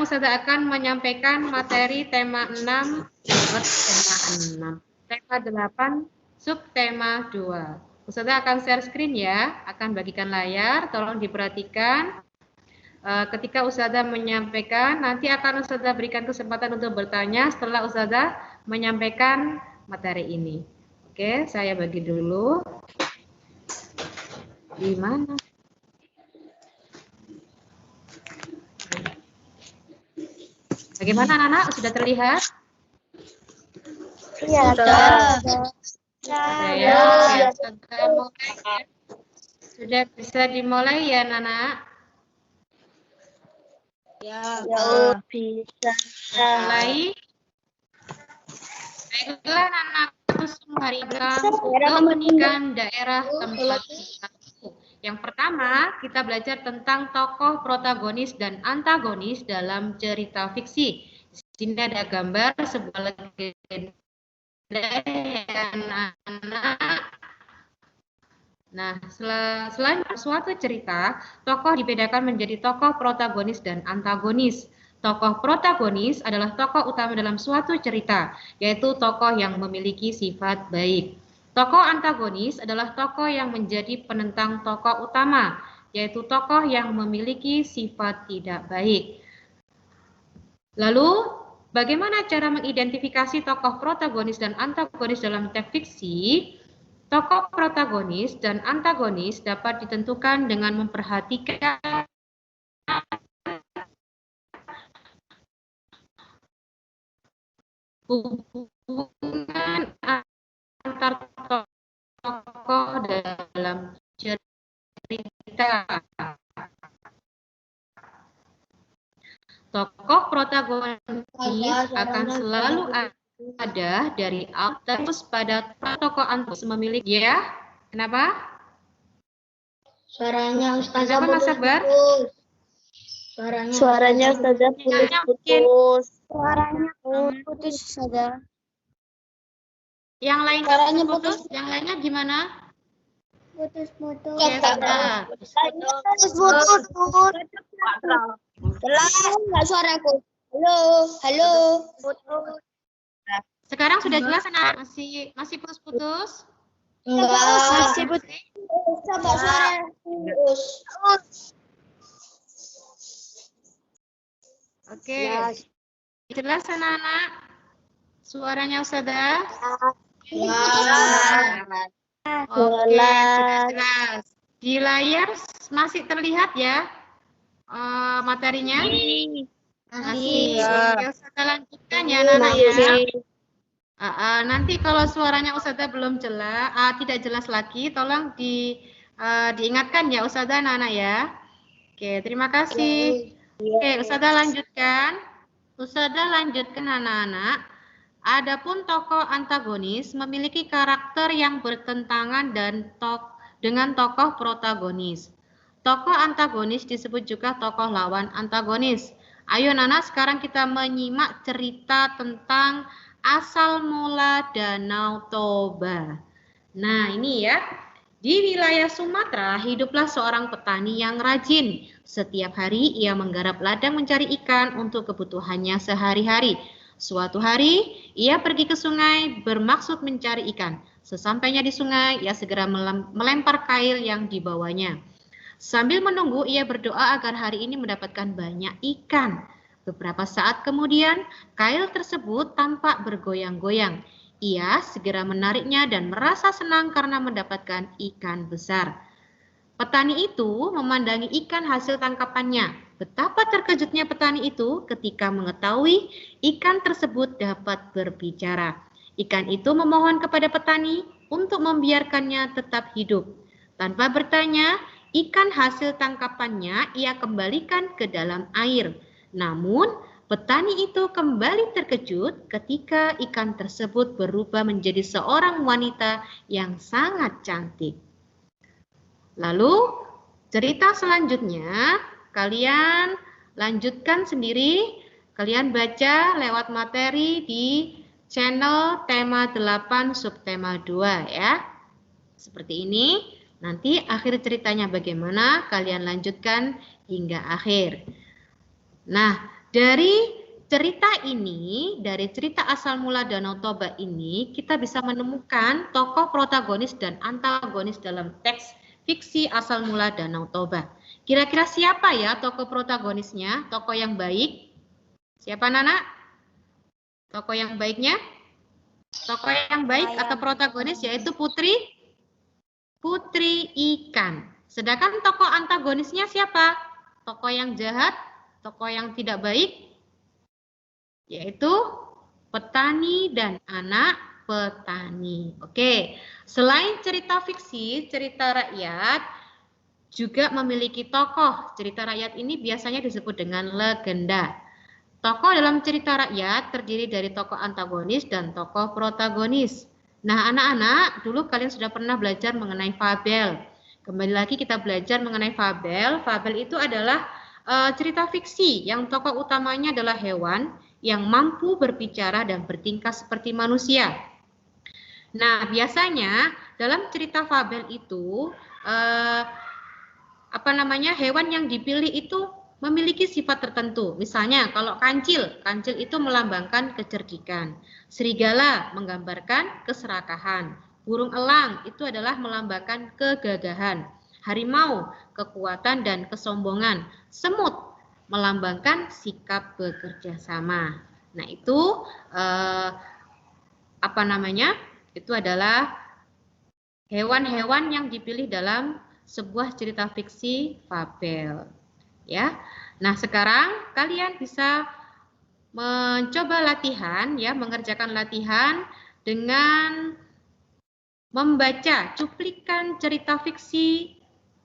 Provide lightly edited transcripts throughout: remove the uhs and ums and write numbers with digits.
sekarang Ustazah akan menyampaikan materi tema 6, tema 8, subtema 2. Ustazah akan share screen ya, akan bagikan layar, tolong diperhatikan. Ketika Ustazah menyampaikan, nanti akan Ustazah berikan kesempatan untuk bertanya setelah Ustazah menyampaikan materi ini. Oke, saya bagi dulu. Di mana? Bagaimana anak-anak? Sudah terlihat? Iya, Ya, sudah bisa dimulai ya, Nana? Ya, bisa. Mulai. Baiklah, Nana Kusum Haribang, keunikan daerah tempat kita. Yang pertama, kita belajar tentang tokoh protagonis dan antagonis dalam cerita fiksi. Di sini ada gambar sebuah legenda anak-anak. Nah, selain suatu cerita, tokoh dibedakan menjadi tokoh protagonis dan antagonis. Tokoh protagonis adalah tokoh utama dalam suatu cerita, yaitu tokoh yang memiliki sifat baik. Tokoh antagonis adalah tokoh yang menjadi penentang tokoh utama, yaitu tokoh yang memiliki sifat tidak baik. Lalu, bagaimana cara mengidentifikasi tokoh protagonis dan antagonis dalam teks fiksi? Tokoh protagonis dan antagonis dapat ditentukan dengan memperhatikan hubungan antar tokoh dalam cerita. Tokoh protagonis akan selalu ada dari awal terus pada tokoh antagonis memiliki ya. Kenapa? Suaranya Ustazah putus-putus. Suaranya Ustazah putus-putus. Suaranya putus Ustazah. Yang lain Suaranya putus, yang lainnya gimana? Putus-putus. Putus-putus. Jelas nggak suaraku? Halo. Sekarang sudah jelas anak? Masih putus-putus? Enggak. Masih putus. Coba suara putus. Oke. Jelas anak-anak? Suaranya Ustazah? Oke, sudah jelas. Di layar masih terlihat ya materinya? Masih. Oke, Ustazah lanjutkan ya anak-anak ya. Nanti kalau suaranya Ustazah belum jelas, tidak jelas lagi, tolong diingatkan ya Ustazah anak-anak ya. Oke, terima kasih. Oke, Ustazah lanjutkan. Ustazah lanjutkan anak-anak. Adapun tokoh antagonis memiliki karakter yang bertentangan dengan tokoh protagonis. Tokoh antagonis disebut juga tokoh lawan antagonis. Ayo anak-anak, sekarang kita menyimak cerita tentang asal mula Danau Toba. Nah, ini ya. Di wilayah Sumatera, hiduplah seorang petani yang rajin. Setiap hari ia menggarap ladang mencari ikan untuk kebutuhannya sehari-hari. Suatu hari, ia pergi ke sungai bermaksud mencari ikan. Sesampainya di sungai, ia segera melempar kail yang dibawanya. Sambil menunggu, ia berdoa agar hari ini mendapatkan banyak ikan. Beberapa saat kemudian, kail tersebut tampak bergoyang-goyang. Ia segera menariknya dan merasa senang karena mendapatkan ikan besar. Petani itu memandangi ikan hasil tangkapannya. Betapa terkejutnya petani itu ketika mengetahui ikan tersebut dapat berbicara. Ikan itu memohon kepada petani untuk membiarkannya tetap hidup. Tanpa bertanya, ikan hasil tangkapannya ia kembalikan ke dalam air. Namun, petani itu kembali terkejut ketika ikan tersebut berubah menjadi seorang wanita yang sangat cantik. Lalu, cerita selanjutnya kalian lanjutkan sendiri. Kalian baca lewat materi di channel tema 8 subtema 2 ya. Seperti ini. Nanti akhir ceritanya bagaimana kalian lanjutkan hingga akhir. Nah, dari cerita ini, dari cerita asal mula Danau Toba ini, kita bisa menemukan tokoh protagonis dan antagonis dalam teks fiksi asal mula Danau Toba. Kira-kira siapa ya tokoh protagonisnya, tokoh yang baik? Siapa Nana? Tokoh yang baiknya? Tokoh yang baik atau protagonis yaitu Putri Ikan. Sedangkan tokoh antagonisnya siapa? Tokoh yang jahat, tokoh yang tidak baik, yaitu petani dan anak petani. Oke, selain cerita fiksi, cerita rakyat juga memiliki tokoh. Cerita rakyat ini biasanya disebut dengan legenda. Tokoh dalam cerita rakyat terdiri dari tokoh antagonis dan tokoh protagonis. Nah, anak-anak, dulu kalian sudah pernah belajar mengenai fabel. Kembali lagi kita belajar mengenai fabel. Fabel itu adalah cerita fiksi yang tokoh utamanya adalah hewan yang mampu berbicara dan bertingkah seperti manusia. Nah, biasanya dalam cerita fabel itu hewan yang dipilih itu memiliki sifat tertentu. Misalnya kalau kancil itu melambangkan kecerdikan. Serigala menggambarkan keserakahan. Burung elang itu adalah melambangkan kegagahan. Harimau kekuatan dan kesombongan. Semut melambangkan sikap bekerja sama. Nah, itu itu adalah hewan-hewan yang dipilih dalam sebuah cerita fiksi fabel. Ya. Nah, sekarang kalian bisa mencoba latihan ya, mengerjakan latihan dengan membaca cuplikan cerita fiksi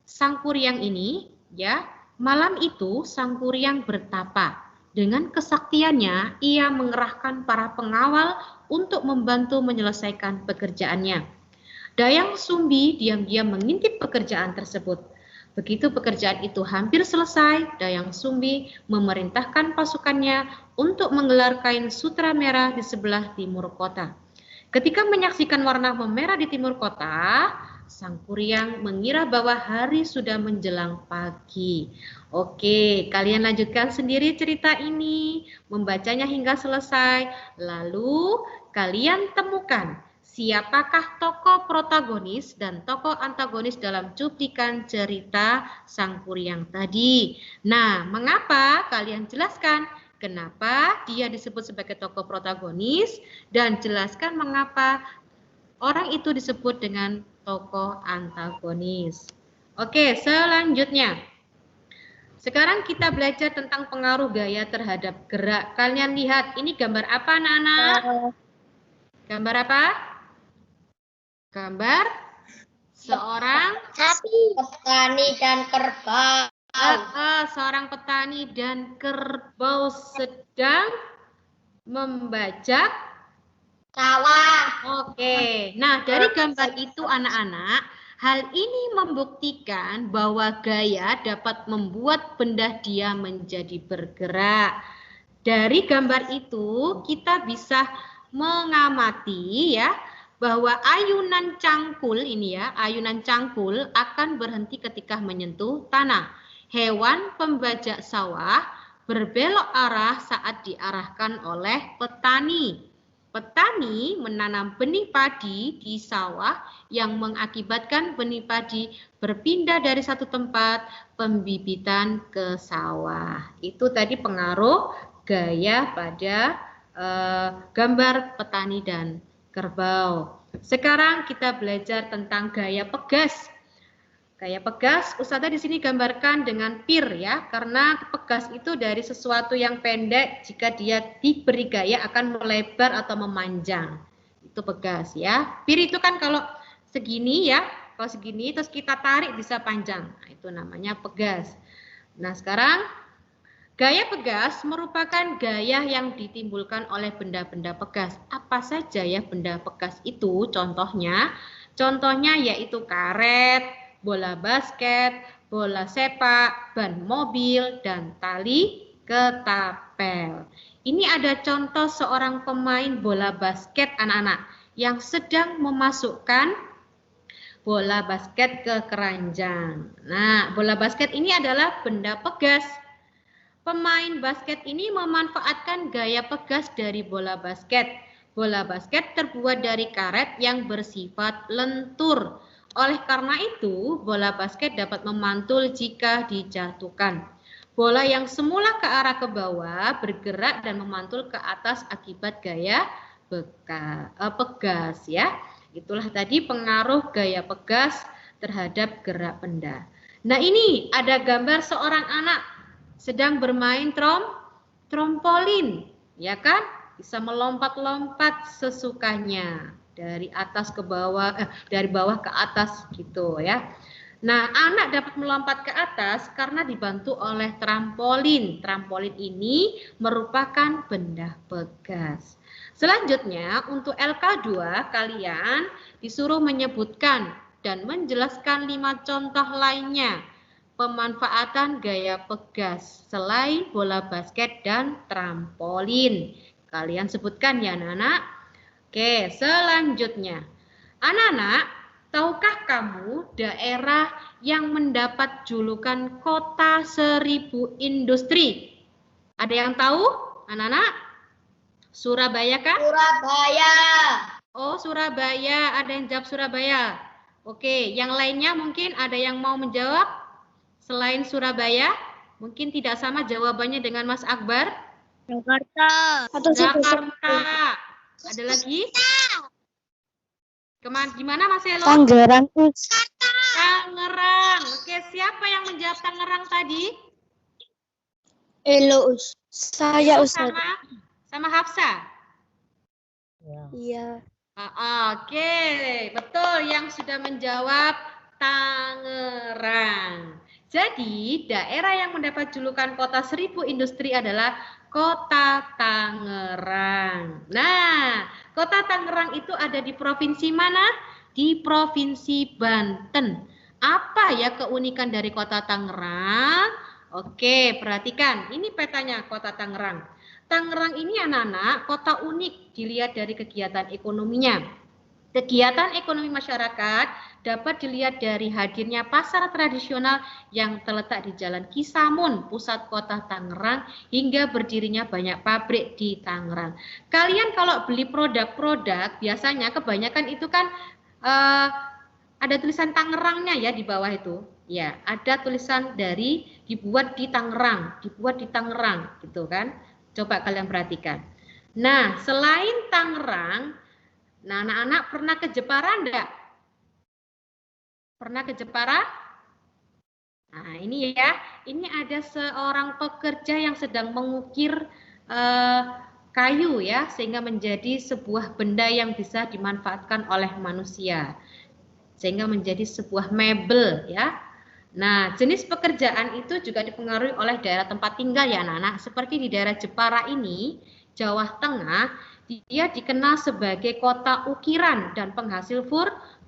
Sang Kuryang ini ya. Malam itu Sang Kuryang bertapa. Dengan kesaktiannya ia mengerahkan para pengawal untuk membantu menyelesaikan pekerjaannya. Dayang Sumbi diam-diam mengintip pekerjaan tersebut. Begitu pekerjaan itu hampir selesai, Dayang Sumbi memerintahkan pasukannya untuk menggelar kain sutra merah di sebelah timur kota. Ketika menyaksikan warna memerah di timur kota, Sang Kuryang mengira bahwa hari sudah menjelang pagi. Oke, kalian lanjutkan sendiri cerita ini, membacanya hingga selesai. Lalu kalian temukan siapakah tokoh protagonis dan tokoh antagonis dalam cuplikan cerita Sang Kuryang tadi. Nah, mengapa? Kalian jelaskan kenapa dia disebut sebagai tokoh protagonis dan jelaskan mengapa orang itu disebut dengan tokoh antagonis. Oke, selanjutnya. Sekarang kita belajar tentang pengaruh gaya terhadap gerak. Kalian lihat, ini gambar apa anak-anak? Gambar apa? Gambar seorang petani dan kerbau. Seorang petani dan kerbau sedang membajak Sawah. Oke, nah dari gambar itu anak-anak, hal ini membuktikan bahwa gaya dapat membuat benda dia menjadi bergerak. Dari gambar itu kita bisa mengamati ya bahwa ayunan cangkul ini ya, ayunan cangkul akan berhenti ketika menyentuh tanah. Hewan pembajak sawah berbelok arah saat diarahkan oleh petani. Petani menanam benih padi di sawah yang mengakibatkan benih padi berpindah dari satu tempat pembibitan ke sawah. Itu tadi pengaruh gaya pada gambar petani dan kerbau. Sekarang kita belajar tentang gaya pegas. Gaya pegas, Ustazah di sini gambarkan dengan pir ya, karena pegas itu dari sesuatu yang pendek, jika dia diberi gaya akan melebar atau memanjang. Itu pegas ya. Pir itu kan kalau segini ya, kalau segini terus kita tarik bisa panjang. Nah, itu namanya pegas. Nah, sekarang gaya pegas merupakan gaya yang ditimbulkan oleh benda-benda pegas. Apa saja ya benda pegas itu? Contohnya yaitu karet, bola basket, bola sepak, ban mobil, dan tali ketapel. Ini ada contoh seorang pemain bola basket anak-anak yang sedang memasukkan bola basket ke keranjang. Nah, bola basket ini adalah benda pegas. pemain basket ini memanfaatkan gaya pegas dari bola basket. Bola basket terbuat dari karet yang bersifat lentur. Oleh karena itu, bola basket dapat memantul jika dijatuhkan. Bola yang semula ke arah ke bawah bergerak dan memantul ke atas akibat gaya pegas ya. Itulah tadi pengaruh gaya pegas terhadap gerak benda. Nah, ini ada gambar seorang anak sedang bermain trampolin, ya kan? Bisa melompat-lompat sesukanya dari atas ke bawah, dari bawah ke atas gitu ya. Nah, anak dapat melompat ke atas karena dibantu oleh trampolin. Trampolin ini merupakan benda pegas. Selanjutnya, untuk LK2 kalian disuruh menyebutkan dan menjelaskan 5 contoh lainnya pemanfaatan gaya pegas selain bola basket dan trampolin. Kalian sebutkan ya anak-anak. Oke, selanjutnya. Anak-anak, tahukah kamu daerah yang mendapat julukan kota 1000 industri? Ada yang tahu, anak-anak? Surabaya kah? Surabaya. Oh, Surabaya. Ada yang jawab Surabaya. Oke, yang lainnya mungkin ada yang mau menjawab selain Surabaya? Mungkin tidak sama jawabannya dengan Mas Akbar. Jakarta. Jakarta. Ada lagi? Gimana Mas Elo? Tangerang. Tangerang. Oke, siapa yang menjawab Tangerang tadi? Elo. Saya Ustaz. Sama Hafsa. Iya. Oke, betul yang sudah menjawab Tangerang. Jadi, daerah yang mendapat julukan kota 1000 industri adalah Kota Tangerang. Nah, Kota Tangerang itu ada di provinsi mana? Di Provinsi Banten. Apa ya keunikan dari Kota Tangerang? Oke, perhatikan. Ini petanya Kota Tangerang. Tangerang ini anak-anak kota unik dilihat dari kegiatan ekonominya. Kegiatan ekonomi masyarakat dapat dilihat dari hadirnya pasar tradisional yang terletak di Jalan Kisamun, pusat kota Tangerang, hingga berdirinya banyak pabrik di Tangerang. Kalian kalau beli produk-produk, biasanya kebanyakan itu kan ada tulisan Tangerangnya ya di bawah itu. Ya, ada tulisan dari dibuat di Tangerang, gitu kan. Coba kalian perhatikan. Nah, selain Tangerang, nah, anak-anak pernah ke Jepara enggak? Pernah ke Jepara? Nah, ini ya. Ini ada seorang pekerja yang sedang mengukir kayu ya, sehingga menjadi sebuah benda yang bisa dimanfaatkan oleh manusia. Sehingga menjadi sebuah mebel ya. Nah, jenis pekerjaan itu juga dipengaruhi oleh daerah tempat tinggal ya anak-anak. Seperti di daerah Jepara ini, Jawa Tengah, dia dikenal sebagai kota ukiran dan penghasil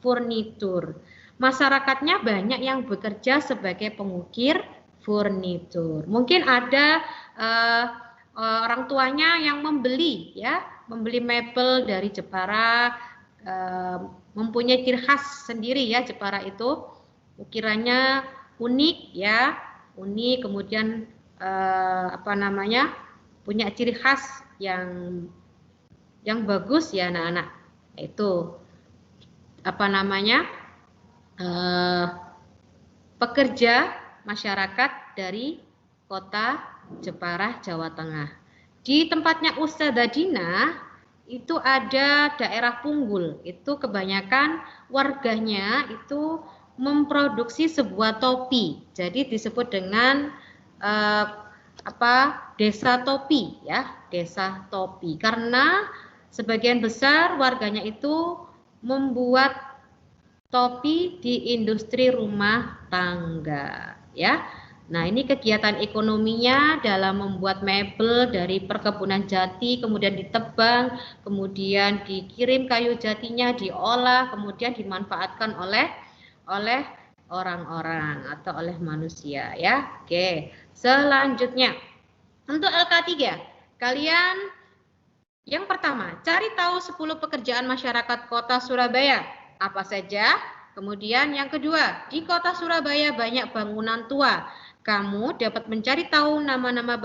furnitur. Masyarakatnya banyak yang bekerja sebagai pengukir furnitur. Mungkin ada orang tuanya yang membeli mebel dari Jepara, mempunyai ciri khas sendiri ya Jepara itu. Ukirannya unik ya, unik, kemudian punya ciri khas yang bagus ya anak-anak. Itu pekerja masyarakat dari kota Jepara, Jawa Tengah. Di tempatnya Ustadzah Dina itu ada daerah Punggul. Itu kebanyakan warganya itu memproduksi sebuah topi. Jadi disebut dengan desa topi ya, desa topi. Karena sebagian besar warganya itu membuat topi di industri rumah tangga ya. Nah, ini kegiatan ekonominya dalam membuat mebel dari perkebunan jati, kemudian ditebang, kemudian dikirim kayu jatinya, diolah, kemudian dimanfaatkan oleh orang-orang atau oleh manusia ya. Oke, selanjutnya untuk LK3 kalian yang pertama cari tahu 10 pekerjaan masyarakat kota Surabaya apa saja. Kemudian yang kedua, di kota Surabaya banyak bangunan tua. kamu dapat mencari tahu nama-nama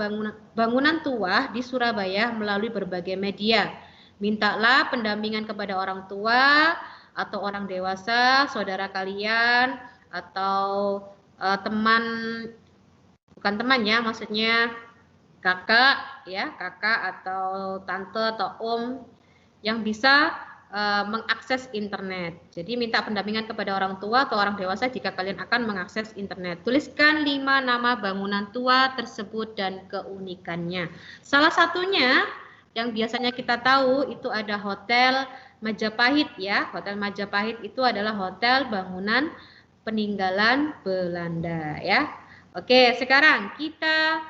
bangunan tua di Surabaya melalui berbagai media. Mintalah pendampingan kepada orang tua atau orang dewasa, saudara kalian, atau teman, bukan teman ya, maksudnya kakak ya, kakak atau tante atau om yang bisa mengakses internet. Jadi minta pendampingan kepada orang tua atau orang dewasa jika kalian akan mengakses internet. Tuliskan 5 nama bangunan tua tersebut dan keunikannya. Salah satunya yang biasanya kita tahu itu ada Hotel Majapahit ya. Hotel Majapahit itu adalah hotel bangunan peninggalan Belanda ya. Oke, sekarang kita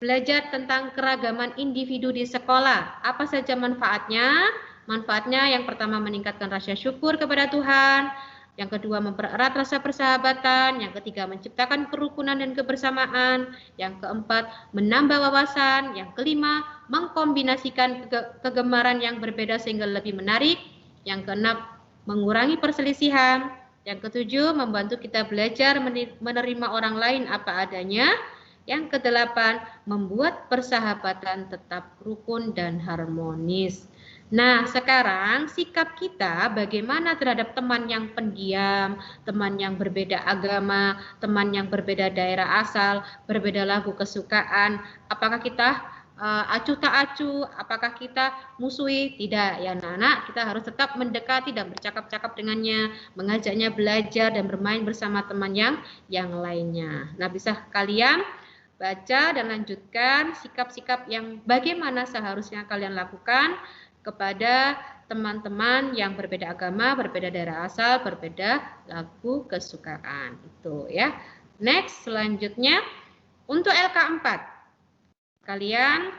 belajar tentang keragaman individu di sekolah. Apa saja manfaatnya? Manfaatnya yang pertama meningkatkan rasa syukur kepada Tuhan, yang kedua mempererat rasa persahabatan, yang ketiga menciptakan kerukunan dan kebersamaan, yang keempat menambah wawasan, yang kelima mengkombinasikan kegemaran yang berbeda sehingga lebih menarik, yang keenam mengurangi perselisihan, yang ketujuh membantu kita belajar menerima orang lain apa adanya, yang kedelapan membuat persahabatan tetap rukun dan harmonis. Nah, sekarang sikap kita bagaimana terhadap teman yang pendiam, teman yang berbeda agama, teman yang berbeda daerah asal, berbeda lagu kesukaan. Apakah kita acuh tak acuh? Apakah kita musuhi? Tidak ya anak-anak, kita harus tetap mendekati dan bercakap-cakap dengannya, mengajaknya belajar dan bermain bersama teman yang lainnya. Nah, bisa kalian baca dan lanjutkan sikap-sikap yang bagaimana seharusnya kalian lakukan kepada teman-teman yang berbeda agama, berbeda daerah asal, berbeda lagu kesukaan. Itu ya. Next, selanjutnya untuk LK4. Kalian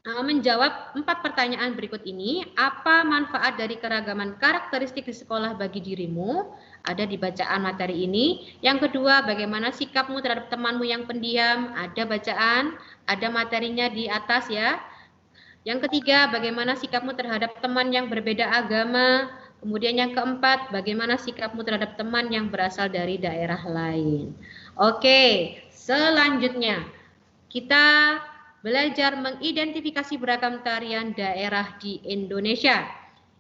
menjawab 4 pertanyaan berikut ini. Apa manfaat dari keragaman karakteristik di sekolah bagi dirimu? Ada di bacaan materi ini. Yang kedua, bagaimana sikapmu terhadap temanmu yang pendiam? Ada bacaan, ada materinya di atas ya. Yang ketiga, bagaimana sikapmu terhadap teman yang berbeda agama? Kemudian yang keempat, bagaimana sikapmu terhadap teman yang berasal dari daerah lain? Oke, selanjutnya kita belajar mengidentifikasi beragam tarian daerah di Indonesia.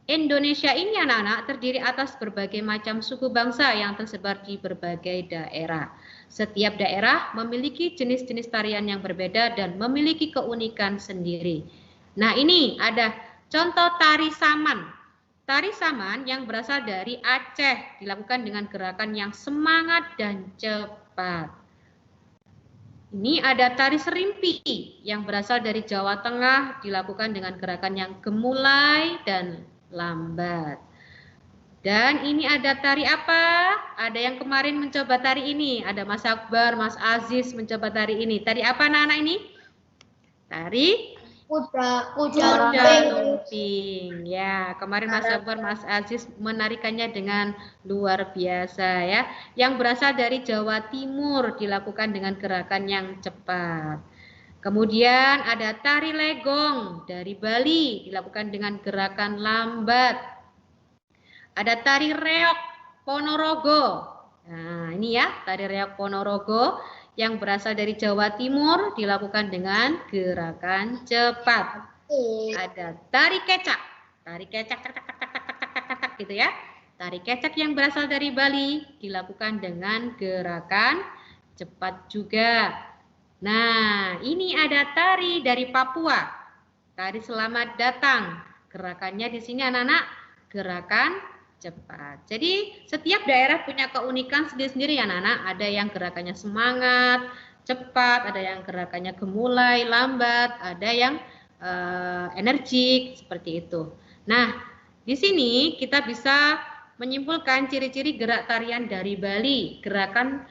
Indonesia ini anak-anak terdiri atas berbagai macam suku bangsa yang tersebar di berbagai daerah. Setiap daerah memiliki jenis-jenis tarian yang berbeda dan memiliki keunikan sendiri. Nah, ini ada contoh tari saman. Tari saman yang berasal dari Aceh dilakukan dengan gerakan yang semangat dan cepat. Ini ada tari serimpi yang berasal dari Jawa Tengah dilakukan dengan gerakan yang gemulai dan lambat. Dan ini ada tari apa? Ada yang kemarin mencoba tari ini. Ada Mas Akbar, Mas Aziz mencoba tari ini. Tari apa anak-anak ini? Tari Kuda lumping. Ya, kemarin Mas Akbar, Mas Aziz menarikannya dengan luar biasa ya. Yang berasal dari Jawa Timur dilakukan dengan gerakan yang cepat. Kemudian ada tari legong dari Bali dilakukan dengan gerakan lambat. Ada tari reok Ponorogo. Nah, ini ya, tari reok Ponorogo yang berasal dari Jawa Timur dilakukan dengan gerakan cepat. Ada tari kecak. Tari kecak gitu ya. Tari kecak yang berasal dari Bali dilakukan dengan gerakan cepat juga. Nah, ini ada tari dari Papua. Tari selamat datang. Gerakannya di sini anak-anak gerakan cepat. Jadi setiap daerah punya keunikan sendiri-sendiri ya anak-anak. Ada yang gerakannya semangat, cepat, ada yang gerakannya gemulai, lambat, ada yang energik seperti itu. Nah, di sini kita bisa menyimpulkan ciri-ciri gerak tarian dari Bali. Gerakan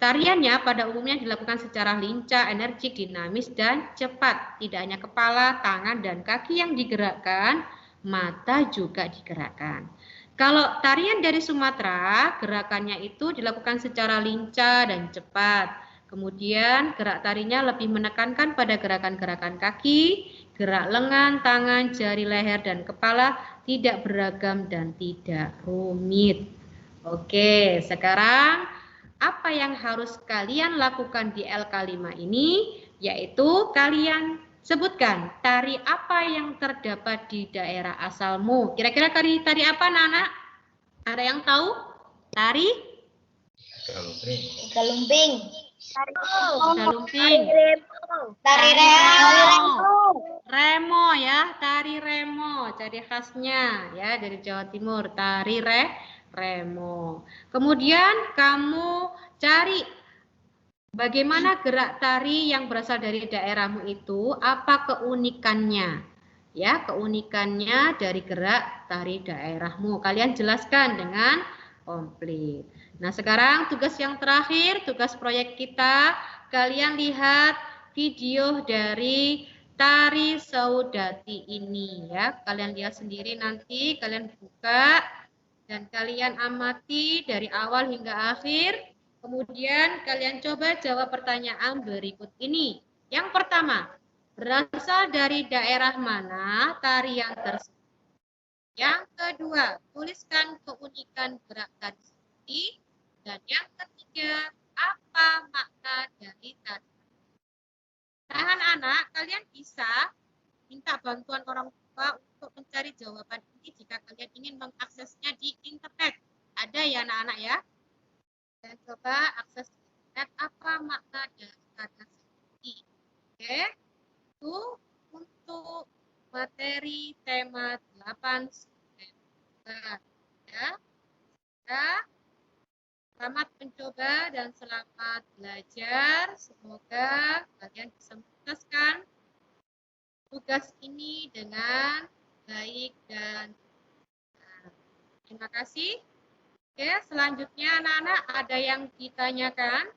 tariannya pada umumnya dilakukan secara lincah, energik, dinamis, dan cepat. Tidak hanya kepala, tangan, dan kaki yang digerakkan, mata juga digerakkan. Kalau tarian dari Sumatera, gerakannya itu dilakukan secara lincah dan cepat. Kemudian gerak tarinya lebih menekankan pada gerakan-gerakan kaki, gerak lengan, tangan, jari, leher, dan kepala tidak beragam dan tidak rumit. Oke, sekarang apa yang harus kalian lakukan di LK5 ini? Yaitu kalian sebutkan tari apa yang terdapat di daerah asalmu. Kira-kira tari apa, anak-anak? Ada yang tahu? Tari? Galumping. Galumping. Tari remo. Remo ya, tari remo. Ciri khasnya ya dari Jawa Timur, tari remo. Kemudian kamu cari bagaimana gerak tari yang berasal dari daerahmu itu, apa keunikannya? Ya, keunikannya dari gerak tari daerahmu. Kalian jelaskan dengan komplit. Nah, sekarang tugas yang terakhir, tugas proyek kita, kalian lihat video dari tari Saudati ini ya. Kalian lihat sendiri nanti, kalian buka dan kalian amati dari awal hingga akhir. Kemudian kalian coba jawab pertanyaan berikut ini. Yang pertama, berasal dari daerah mana tari yang tersebut? Yang kedua, tuliskan keunikan gerak tari Saudati. Dan yang ketiga, apa makna dari tari? Nah, anak-anak, kalian bisa minta bantuan orang tua untuk mencari jawaban ini jika kalian ingin mengaksesnya di internet. Ada ya anak-anak ya? Dan coba akses internet apa makna dari kata Saudati. Oke, itu untuk materi tema 8 ya. Selamat mencoba dan selamat belajar. Semoga kalian bisa menuntaskan tugas ini dengan baik dan benar. Terima kasih. Oke, selanjutnya anak-anak ada yang ditanyakan?